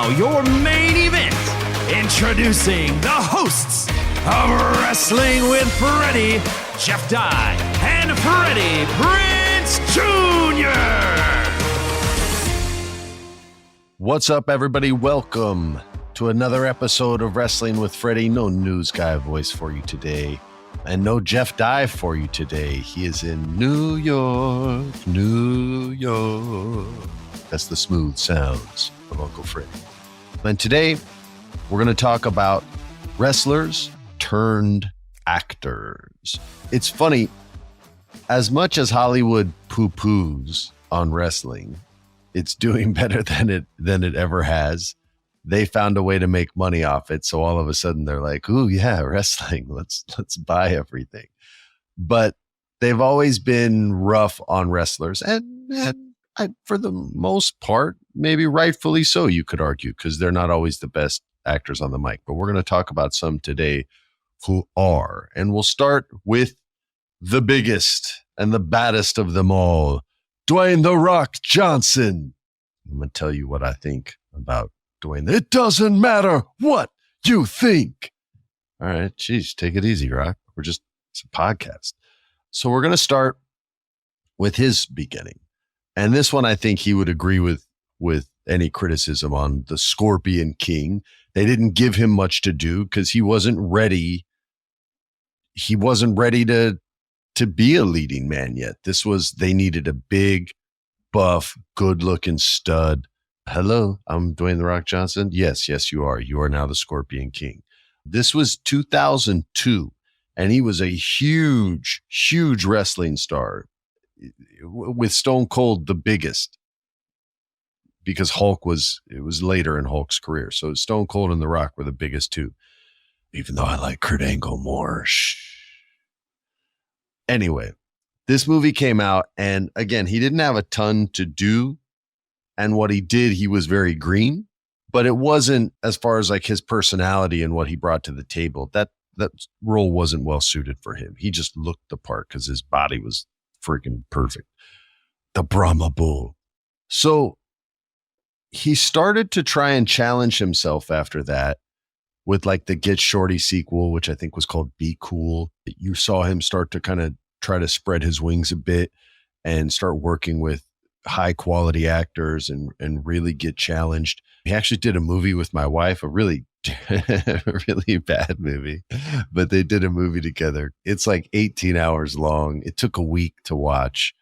now, your main event. Introducing the hosts of Wrestling with Freddie, Jeff Dye, and Freddie Prinze Jr. What's up, everybody? Welcome to another episode of Wrestling with Freddie. No news guy voice for you today, and no Jeff Dye for you today. He is in New York, New York. That's the smooth sounds of Uncle Freddie. And today, we're going to talk about wrestlers turned actors. It's funny, as much as Hollywood poo-poos on wrestling, it's doing better than it ever has. They found a way to make money off it, so all of a sudden they're like, "Ooh, yeah, wrestling. Let's buy everything." But they've always been rough on wrestlers, and for the most part, maybe rightfully so, you could argue, because they're not always the best actors on the mic. But we're going to talk about some today who are, and we'll start with the biggest and the baddest of them all, Dwayne "The Rock" Johnson. I'm going to tell you what I think about Dwayne. It doesn't matter what you think. All right, geez, take it easy, Rock. It's a podcast. So we're going to start with his beginning. And this one, I think he would agree with any criticism on the Scorpion King. They didn't give him much to do because he wasn't ready. He wasn't ready to be a leading man yet. They needed a big, buff, good-looking stud. Hello, I'm Dwayne "The Rock" Johnson. Yes, you are. You are now the Scorpion King. This was 2002, and he was a huge, huge wrestling star, with Stone Cold the biggest, because it was later in Hulk's career. So Stone Cold and The Rock were the biggest two, even though I like Kurt Angle more. Anyway, this movie came out, and again, he didn't have a ton to do. And what he did, he was very green, but it wasn't, as far as like his personality and what he brought to the table, that role wasn't well suited for him. He just looked the part because his body was freaking perfect. The Brahma Bull. So he started to try and challenge himself after that with like the Get Shorty sequel, which I think was called Be Cool. You saw him start to kind of try to spread his wings a bit and start working with high quality actors and really get challenged. He actually did a movie with my wife, a really bad movie, but they did a movie together. It's like 18 hours long. It took a week to watch.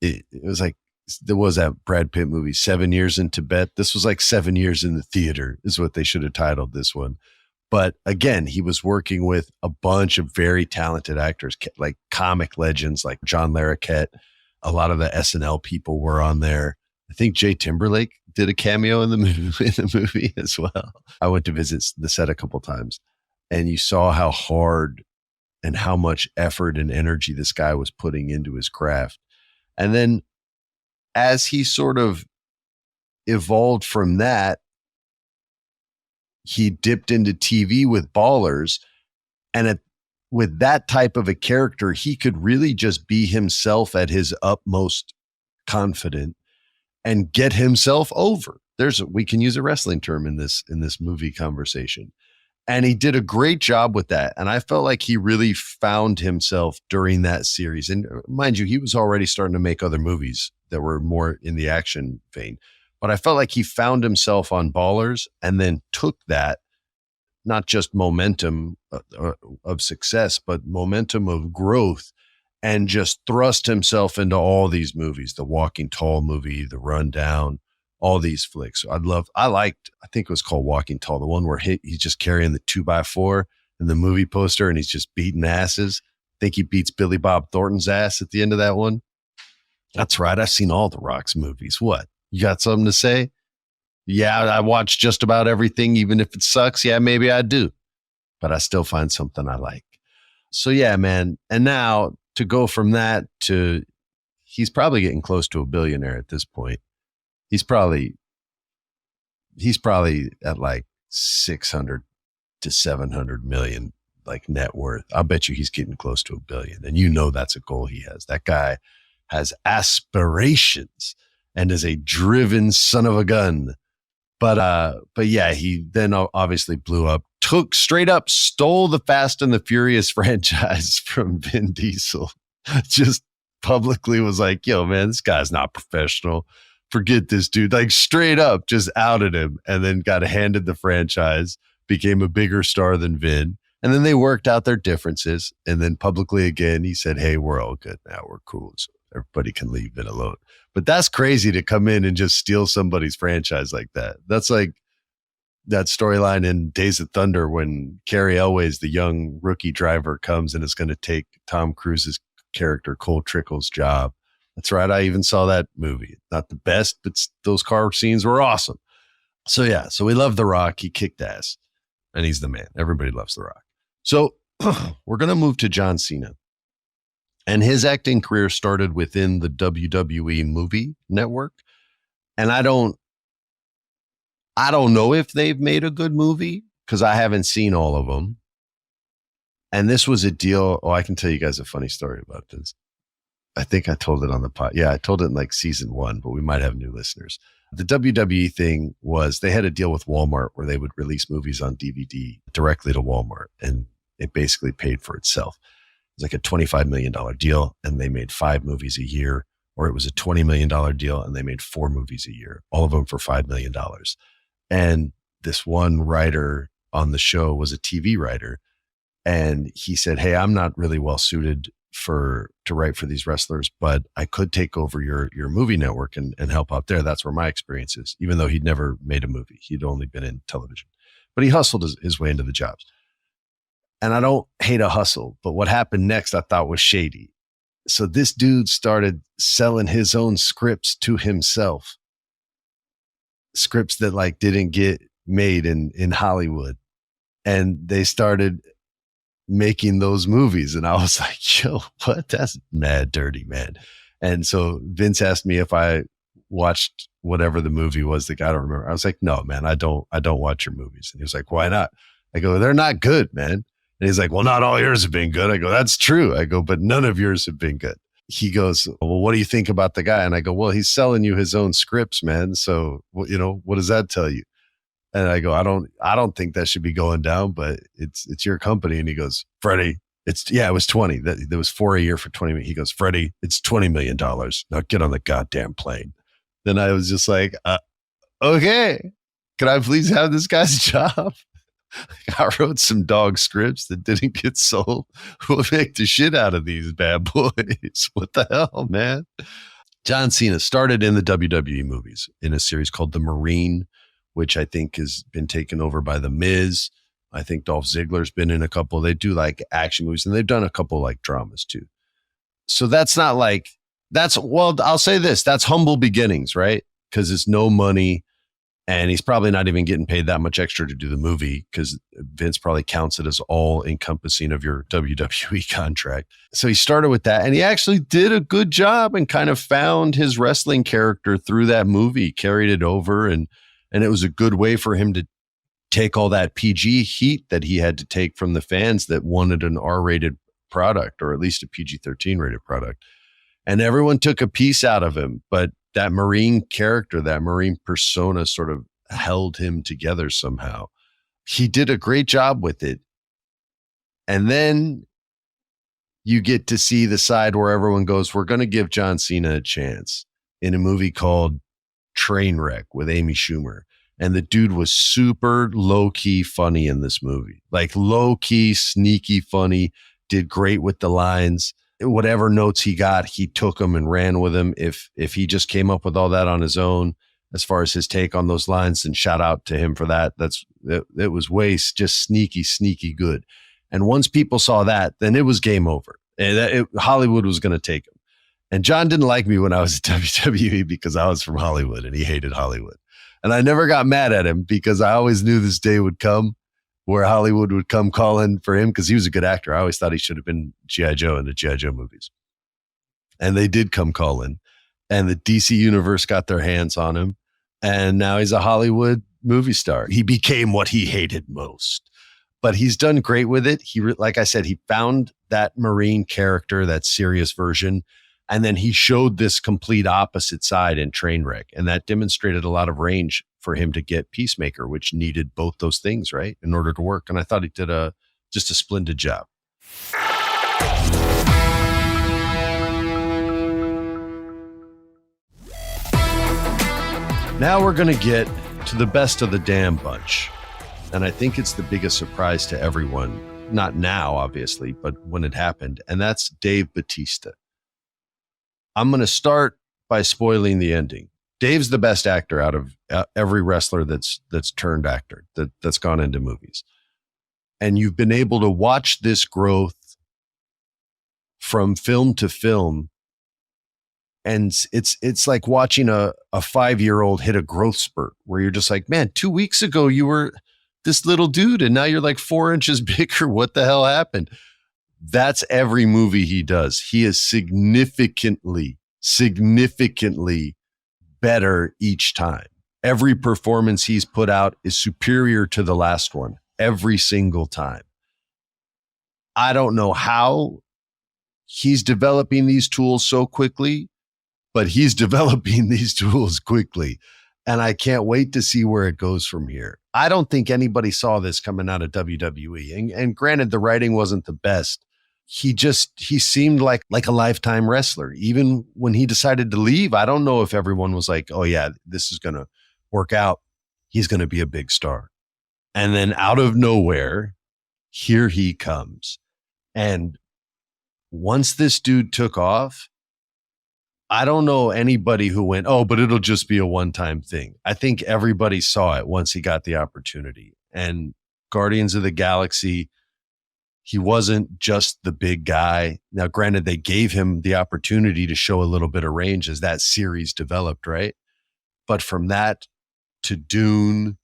It was like, there was that Brad Pitt movie, 7 Years in Tibet. This was like 7 years in the theater is what they should have titled this one. But again, he was working with a bunch of very talented actors, like comic legends like John Larroquette. A lot of the SNL people were on there. I think Jay Timberlake did a cameo in the movie as well. I went to visit the set a couple times, and you saw how hard and how much effort and energy this guy was putting into his craft. And then as he sort of evolved from that, he dipped into TV with Ballers, and with that type of a character, he could really just be himself at his utmost confident and get himself over. We can use a wrestling term in this movie conversation. And he did a great job with that. And I felt like he really found himself during that series. And mind you, he was already starting to make other movies that were more in the action vein. But I felt like he found himself on Ballers and then took that, not just momentum of success, but momentum of growth, and just thrust himself into all these movies, the Walking Tall movie, the Rundown, all these flicks. I think it was called Walking Tall, the one where he's just carrying the 2x4 in the movie poster and he's just beating asses. I think he beats Billy Bob Thornton's ass at the end of that one. That's right. I've seen all the Rock's movies. What? You got something to say? Yeah, I watch just about everything, even if it sucks. Yeah, maybe I do, but I still find something I like. So yeah, man. And now to go from that to, he's probably getting close to a billionaire at this point. He's probably at like 600 to 700 million like net worth. I'll bet you he's getting close to $1 billion. And you know that's a goal he has. That guy has aspirations and is a driven son of a gun. But yeah, he then obviously blew up, stole the Fast and the Furious franchise from Vin Diesel. Just publicly was like, yo, man, this guy's not professional. Forget this dude. Like straight up just outed him, and then got handed the franchise, became a bigger star than Vin. And then they worked out their differences. And then publicly again, he said, hey, we're all good now. We're cool. So everybody can leave Vin alone. But that's crazy to come in and just steal somebody's franchise like that. That's like that storyline in Days of Thunder when Cary Elwes, the young rookie driver, comes and is going to take Tom Cruise's character Cole Trickle's job. That's right. I even saw that movie. Not the best, but those car scenes were awesome. So yeah, so we love The Rock. He kicked ass, and he's the man. Everybody loves The Rock. So we're going to move to John Cena. And his acting career started within the WWE movie network. And I don't know if they've made a good movie because I haven't seen all of them. And this was a deal. Oh, I can tell you guys a funny story about this. I think I told it on the pod. Yeah, I told it in like season 1, but we might have new listeners. The WWE thing was they had a deal with Walmart where they would release movies on DVD directly to Walmart, and it basically paid for itself. It was like a $25 million deal, and they made 5 movies a year, or it was a $20 million deal, and they made 4 movies a year, all of them for $5 million. And this one writer on the show was a TV writer, and he said, hey, I'm not really well suited to write for these wrestlers, but I could take over your movie network and help out there. That's where my experience is, even though he'd never made a movie. He'd only been in television, but he hustled his way into the jobs. And I don't hate a hustle, but what happened next I thought was shady. So this dude started selling his own scripts to himself. Scripts that like didn't get made in Hollywood. And they started making those movies. And I was like, yo, what? That's mad dirty, man. And so Vince asked me if I watched whatever the movie was. I don't remember. I was like, no, man, I don't watch your movies. And he was like, why not? I go, they're not good, man. And he's like, well, not all yours have been good. I go, that's true. I go, but none of yours have been good. He goes, well, what do you think about the guy? And I go, well, he's selling you his own scripts, man. So, you know, what does that tell you? And I go, I don't think that should be going down, but it's your company. And he goes, Freddie, it was 20. There was 4 a year for 20 million. He goes, Freddie, it's $20 million. Now get on the goddamn plane. Then I was just like, okay, can I please have this guy's job? I wrote some dog scripts that didn't get sold. We'll make the shit out of these bad boys. What the hell, man? John Cena started in the WWE movies in a series called The Marine, which I think has been taken over by The Miz. I think Dolph Ziggler's been in a couple. They do like action movies, and they've done a couple like dramas too. So that's not like, I'll say this, that's humble beginnings, right? Because it's no money, and he's probably not even getting paid that much extra to do the movie because Vince probably counts it as all encompassing of your WWE contract. So he started with that, and he actually did a good job and kind of found his wrestling character through that movie, carried it over, and it was a good way for him to take all that PG heat that he had to take from the fans that wanted an R-rated product, or at least a PG-13 rated product. And everyone took a piece out of him, but that Marine character, that Marine persona sort of held him together somehow. He did a great job with it. And then you get to see the side where everyone goes, we're going to give John Cena a chance, in a movie called Trainwreck with Amy Schumer. And the dude was super low-key funny in this movie. Like low-key, sneaky funny, did great with the lines. Whatever notes he got, he took them and ran with them. If he just came up with all that on his own, as far as his take on those lines, and shout out to him for that. It was way just sneaky good. And once people saw that, then it was game over. Hollywood was going to take him. And John didn't like me when I was at WWE because I was from Hollywood and he hated Hollywood. And I never got mad at him because I always knew this day would come where Hollywood would come calling for him because he was a good actor. I always thought he should have been G.I. Joe in the G.I. Joe movies. And they did come calling. And the DC universe got their hands on him. And now he's a Hollywood movie star. He became what he hated most. But he's done great with it. Like I said, he found that Marine character, that serious version. And then he showed this complete opposite side in Trainwreck. And that demonstrated a lot of range for him to get Peacemaker, which needed both those things, right, in order to work. And I thought he did just a splendid job. Now we're going to get to the best of the damn bunch. And I think it's the biggest surprise to everyone. Not now, obviously, but when it happened. And that's Dave Bautista. I'm going to start by spoiling the ending. Dave's the best actor out of every wrestler that's turned actor, that's gone into movies. And you've been able to watch this growth from film to film. And it's like watching a 5-year-old hit a growth spurt where you're just like, man, 2 weeks ago you were this little dude and now you're like 4 inches bigger. What the hell happened? That's every movie he does. He is significantly better each time. Every performance he's put out is superior to the last one every single time. I don't know how he's developing these tools so quickly, but he's developing these tools quickly. And I can't wait to see where it goes from here. I don't think anybody saw this coming out of WWE. And granted, the writing wasn't the best. He seemed like a lifetime wrestler. Even when he decided to leave, I don't know if everyone was like, oh yeah, this is going to work out. He's going to be a big star. And then out of nowhere, here he comes. And once this dude took off, I don't know anybody who went, oh, but it'll just be a one-time thing. I think everybody saw it once he got the opportunity. And Guardians of the Galaxy, he wasn't just the big guy. Now, granted, they gave him the opportunity to show a little bit of range as that series developed, right? But from that to Dune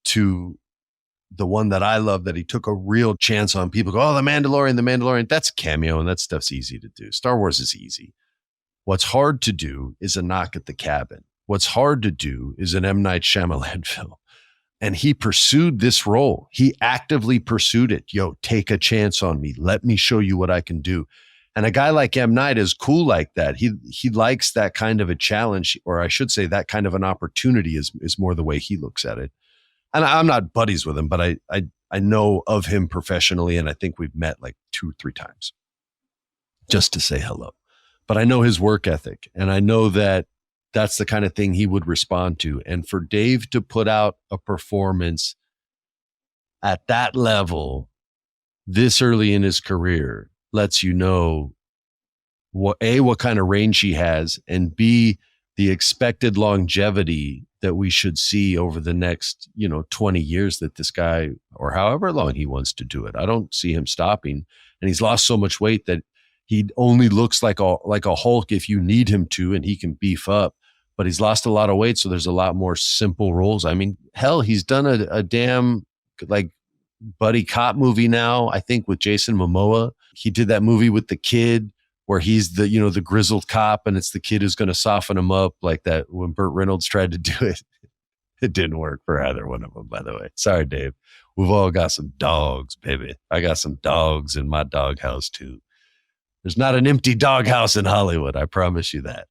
to the one that I love that he took a real chance on, people go, oh, the Mandalorian, that's cameo and that stuff's easy to do. Star Wars is easy. What's hard to do is a Knock at the Cabin. What's hard to do is an M. Night Shyamalan film. And he pursued this role. He actively pursued it. Yo, take a chance on me. Let me show you what I can do. And a guy like M. Night is cool like that. He likes that kind of a challenge, or I should say that kind of an opportunity is more the way he looks at it. And I'm not buddies with him, but I know of him professionally, and I think we've met like 2 or 3 times just to say hello. But I know his work ethic, and I know that that's the kind of thing he would respond to. And for Dave to put out a performance at that level this early in his career lets you know what kind of range he has, and B, the expected longevity that we should see over the next, 20 years that this guy, or however long he wants to do it. I don't see him stopping. And he's lost so much weight that he only looks like a Hulk if you need him to, and he can beef up. But he's lost a lot of weight, so there's a lot more simple roles. I mean, hell, he's done a damn like buddy cop movie now, I think, with Jason Momoa. He did that movie with the kid where he's the grizzled cop, and it's the kid who's going to soften him up, like that when Burt Reynolds tried to do it. It didn't work for either one of them, by the way. Sorry, Dave. We've all got some dogs, baby. I got some dogs in my doghouse too. There's not an empty doghouse in Hollywood, I promise you that.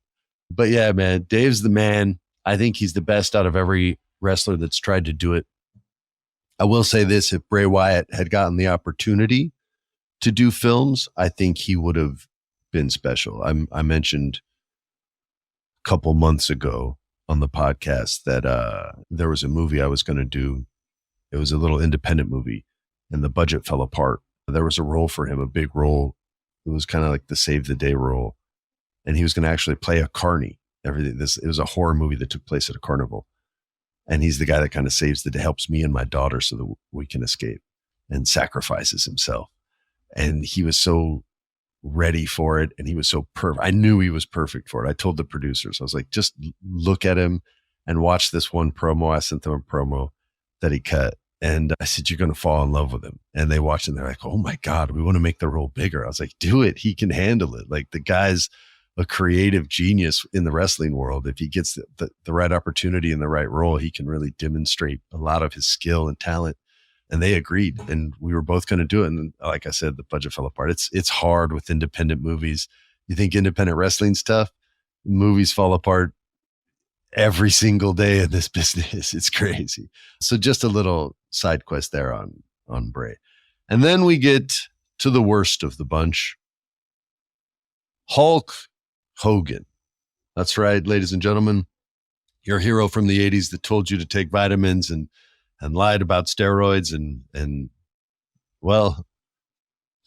But yeah, man, Dave's the man. I think he's the best out of every wrestler that's tried to do it. I will say this, if Bray Wyatt had gotten the opportunity to do films, I think he would have been special. I mentioned a couple months ago on the podcast that there was a movie I was going to do. It was a little independent movie, and the budget fell apart. There was a role for him, a big role. It was kind of like the save the day role. And he was going to actually play a carny. It was a horror movie that took place at a carnival. And he's the guy that kind of saves the day, helps me and my daughter so that we can escape, and sacrifices himself. And he was so ready for it. And he was so perfect. I knew he was perfect for it. I told the producers, I was like, just look at him and watch this one promo. I sent them a promo that he cut. And I said, you're going to fall in love with him. And they watched it and they're like, oh my God, we want to make the role bigger. I was like, do it. He can handle it. Like, the guy's a creative genius in the wrestling world. If he gets the right opportunity and the right role, he can really demonstrate a lot of his skill and talent. And they agreed, and we were both going to do it. And like I said, the budget fell apart. It's hard with independent movies. You think independent wrestling's tough? Movies fall apart every single day in this business. It's crazy. So just a little side quest there on Bray. And then we get to the worst of the bunch. Hulk Hogan. That's right, ladies and gentlemen. Your hero from the 80s that told you to take vitamins and lied about steroids and well,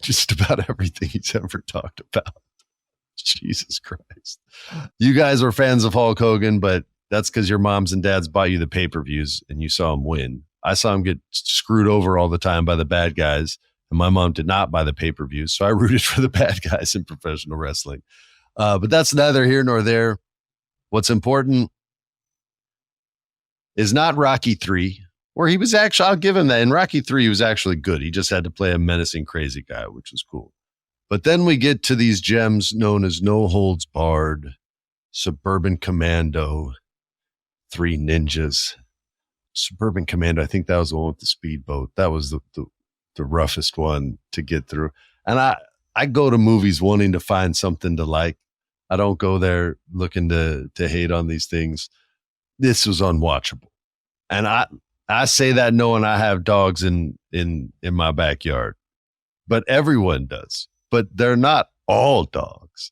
just about everything he's ever talked about. Jesus Christ. You guys are fans of Hulk Hogan, but that's because your moms and dads bought you the pay-per-views and you saw him win. I saw him get screwed over all the time by the bad guys, and my mom did not buy the pay-per-views, so I rooted for the bad guys in professional wrestling. But that's neither here nor there. What's important is not Rocky 3, where he was actually, I'll give him that. In Rocky 3, he was actually good. He just had to play a menacing, crazy guy, which was cool. But then we get to these gems known as No Holds Barred, Suburban Commando, Three Ninjas. Suburban Commando, I think that was the one with the speedboat. That was the roughest one to get through. And I go to movies wanting to find something to like. I don't go there looking to hate on these things. This was unwatchable. And I say that knowing I have dogs in my backyard. But everyone does. But they're not all dogs.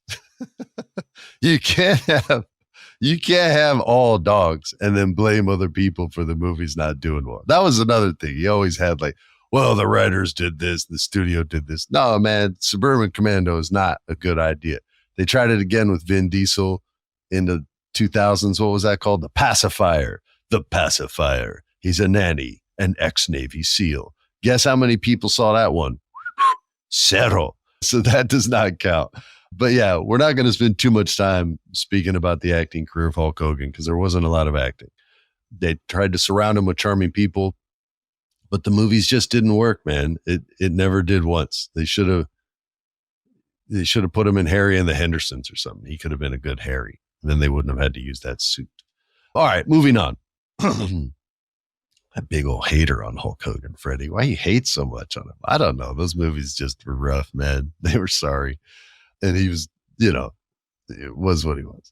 You can't have all dogs and then blame other people for the movies not doing well. That was another thing. He always had like, well, the writers did this, the studio did this. No, man, Suburban Commando is not a good idea. They tried it again with Vin Diesel in the 2000s. What was that called? The Pacifier. The Pacifier. He's a nanny, an ex-Navy SEAL. Guess how many people saw that one? Zero. So that does not count. But yeah, we're not going to spend too much time speaking about the acting career of Hulk Hogan because there wasn't a lot of acting. They tried to surround him with charming people, but the movies just didn't work, man. It never did once. They should have put him in Harry and the Hendersons or something. He could have been a good Harry. And then they wouldn't have had to use that suit. All right, moving on. That big old hater on Hulk Hogan, Freddie. Why you hate so much on him? I don't know. Those movies just were rough, man. They were sorry. And he was, it was what he was.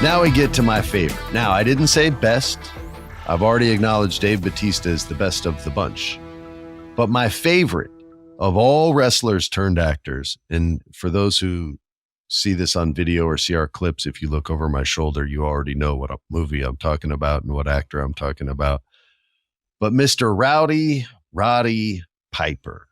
Now we get to my favorite. Now, I didn't say best. I've already acknowledged Dave Bautista is the best of the bunch. But my favorite of all wrestlers turned actors, and for those who see this on video or see our clips, if you look over my shoulder, you already know what movie I'm talking about and what actor I'm talking about. But Mr. Roddy Piper.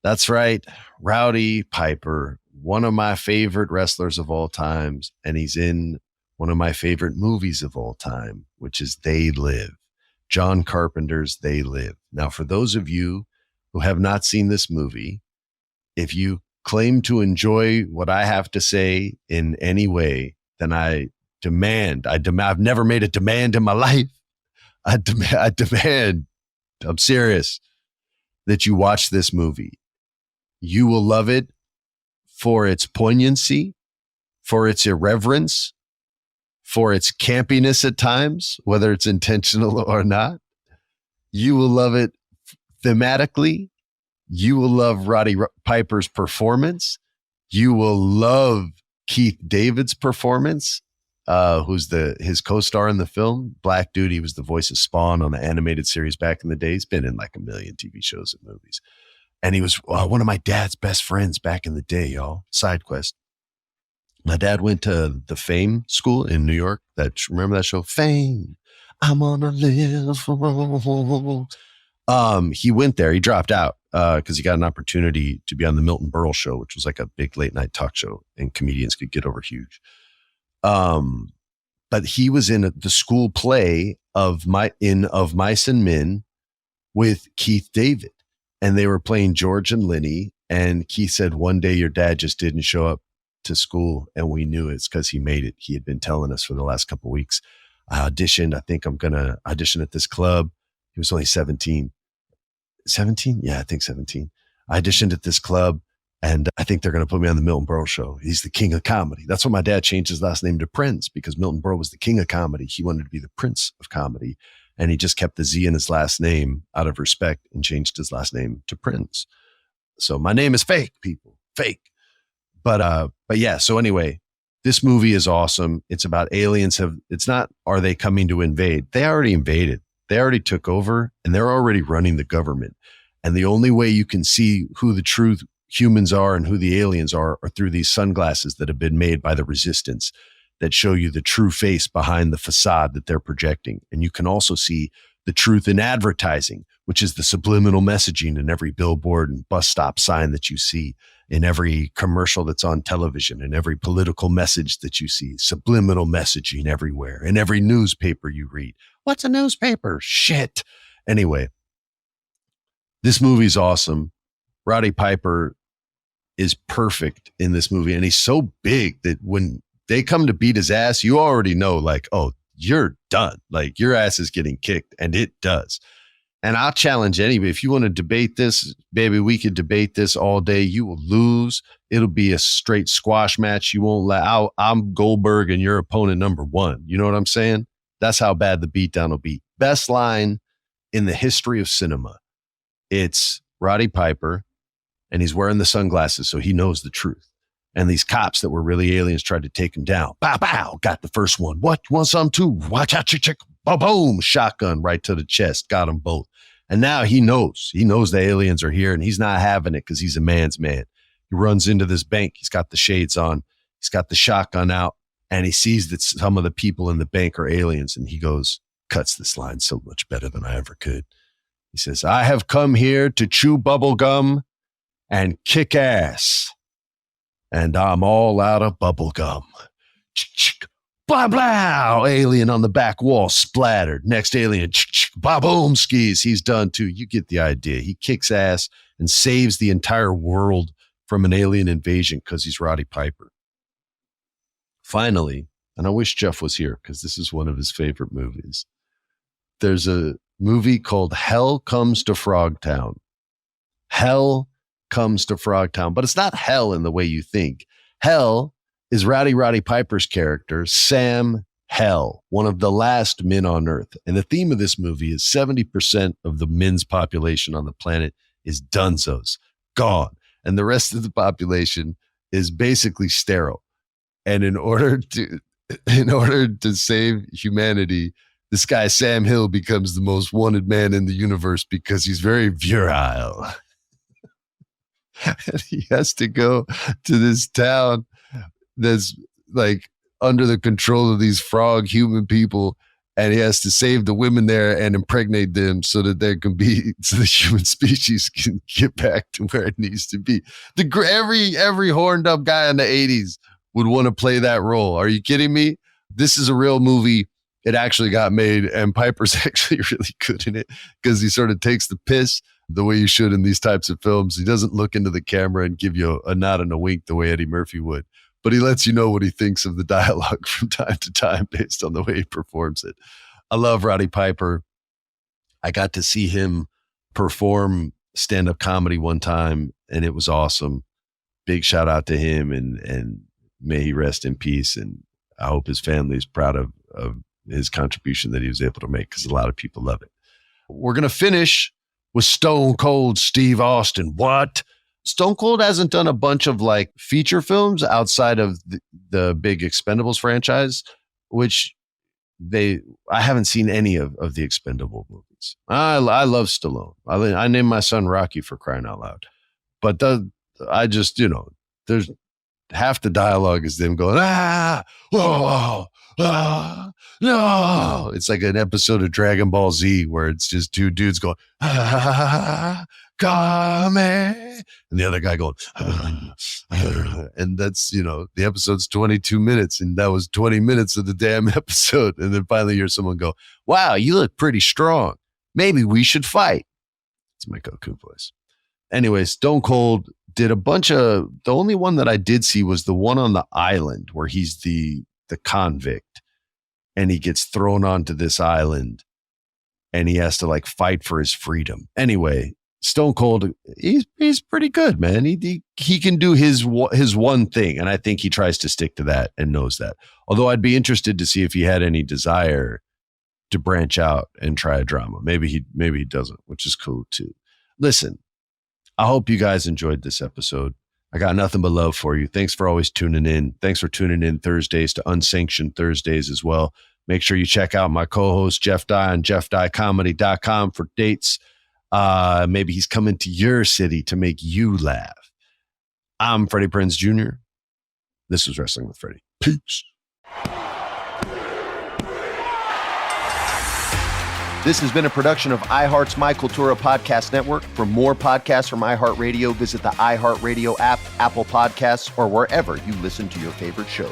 That's right, Rowdy Piper, one of my favorite wrestlers of all times, and he's in one of my favorite movies of all time, which is They Live. John Carpenter's They Live. Now, for those of you who have not seen this movie, if you claim to enjoy what I have to say in any way, then I've never made a demand in my life. I demand, I'm serious, that you watch this movie. You will love it for its poignancy, for its irreverence, for its campiness at times, whether it's intentional or not. You will love it thematically. You will love Roddy Piper's performance. You will love Keith David's performance, who's his co-star in the film. Black Dude, he was the voice of Spawn on the animated series back in the day. He's been in like a million TV shows and movies. And he was one of my dad's best friends back in the day, y'all. Side quest. My dad went to the Fame School in New York. Remember that show? Fame. I'm gonna live. He went there. He dropped out because he got an opportunity to be on the Milton Berle Show, which was like a big late night talk show, and comedians could get over huge. But he was in the school play of Mice and Men with Keith David, and they were playing George and Lenny. And Keith said, one day your dad just didn't show up to school, and we knew it's because he made it. He had been telling us for the last couple of weeks. I auditioned. I think I'm gonna audition at this club. He was only 17. 17? Yeah, I think 17. I auditioned at this club, and I think they're going to put me on the Milton Berle Show. He's the king of comedy. That's why my dad changed his last name to Prinze, because Milton Berle was the king of comedy. He wanted to be the prince of comedy. And he just kept the Z in his last name out of respect and changed his last name to Prinze. So my name is fake, people, fake. But yeah, so anyway, this movie is awesome. It's about aliens it's not, are they coming to invade? They already invaded. They already took over and they're already running the government. And the only way you can see who the true humans are and who the aliens are through these sunglasses that have been made by the resistance that show you the true face behind the facade that they're projecting. And you can also see the truth in advertising, which is the subliminal messaging in every billboard and bus stop sign that you see, in every commercial that's on television, in every political message that you see, subliminal messaging everywhere, in every newspaper you read. What's a newspaper? Shit. Anyway, this movie's awesome. Roddy Piper is perfect in this movie. And he's so big that when they come to beat his ass, you already know, like, oh, you're done. Like, your ass is getting kicked, and it does. And I'll challenge anybody. If you want to debate this, baby, we could debate this all day. You will lose. It'll be a straight squash match. You won't let I'm Goldberg and your opponent number one. You know what I'm saying? That's how bad the beatdown will be. Best line in the history of cinema. It's Roddy Piper, and he's wearing the sunglasses, so he knows the truth. And these cops that were really aliens tried to take him down. Bow, bow, got the first one. What? You want some too? Watch out, chick. Boom, shotgun right to the chest. Got them both. And now he knows. He knows the aliens are here, and he's not having it because he's a man's man. He runs into this bank. He's got the shades on. He's got the shotgun out, and he sees that some of the people in the bank are aliens, and he cuts this line so much better than I ever could. He says, I have come here to chew bubble gum and kick ass. And I'm all out of bubble gum. Blah, blah. Alien on the back wall splattered. Next alien, ba-boom, skis. He's done too. You get the idea. He kicks ass and saves the entire world from an alien invasion because he's Roddy Piper. Finally, and I wish Jeff was here because this is one of his favorite movies. There's a movie called Hell Comes to Frogtown. Hell Comes to Frogtown, but it's not hell in the way you think. Hell is Roddy Piper's character, Sam Hell, one of the last men on Earth. And the theme of this movie is 70% of the men's population on the planet is dunzos, gone. And the rest of the population is basically sterile. And in order to save humanity, this guy, Sam Hill, becomes the most wanted man in the universe because he's very virile. And he has to go to this town that's like under the control of these frog human people, and he has to save the women there and impregnate them so that so the human species can get back to where it needs to be. Every horned up guy in the 80s would want to play that role. Are you kidding me? This is a real movie. It actually got made, and Piper's actually really good in it because he sort of takes the piss the way you should in these types of films. He doesn't look into the camera and give you a nod and a wink the way Eddie Murphy would, but he lets you know what he thinks of the dialogue from time to time based on the way he performs it. I love Roddy Piper. I got to see him perform stand-up comedy one time, and it was awesome. Big shout out to him, and may he rest in peace. And I hope his family is proud of his contribution that he was able to make, because a lot of people love it. We're going to finish with Stone Cold Steve Austin. What? Stone Cold hasn't done a bunch of like feature films outside of the big Expendables franchise, which I haven't seen any of the Expendable movies. I love Stallone. I named my son Rocky, for crying out loud. But there's half the dialogue is them going, whoa, no. It's like an episode of Dragon Ball Z where it's just two dudes going, come, and the other guy going, and that's, the episode's 22 minutes, and that was 20 minutes of the damn episode. And then finally you hear someone go, wow, you look pretty strong. Maybe we should fight. It's my Goku voice. Anyway, Stone Cold did a bunch of, the only one that I did see was the one on the island where he's the convict, and he gets thrown onto this island and he has to like fight for his freedom. Anyway, Stone Cold, he's pretty good, man. He can do his one thing, and I think he tries to stick to that and knows that. Although I'd be interested to see if he had any desire to branch out and try a drama. Maybe he doesn't, which is cool too. Listen, I hope you guys enjoyed this episode. I got nothing but love for you. Thanks for always tuning in. Thanks for tuning in Thursdays to Unsanctioned Thursdays as well. Make sure you check out my co-host Jeff Dye on jeffdyecomedy.com for dates. Maybe he's coming to your city to make you laugh. I'm Freddie Prinze Jr. This was Wrestling with Freddie. Peace. This has been a production of iHeart's My Cultura podcast network. For more podcasts from iHeartRadio, visit the iHeartRadio app, Apple Podcasts, or wherever you listen to your favorite shows.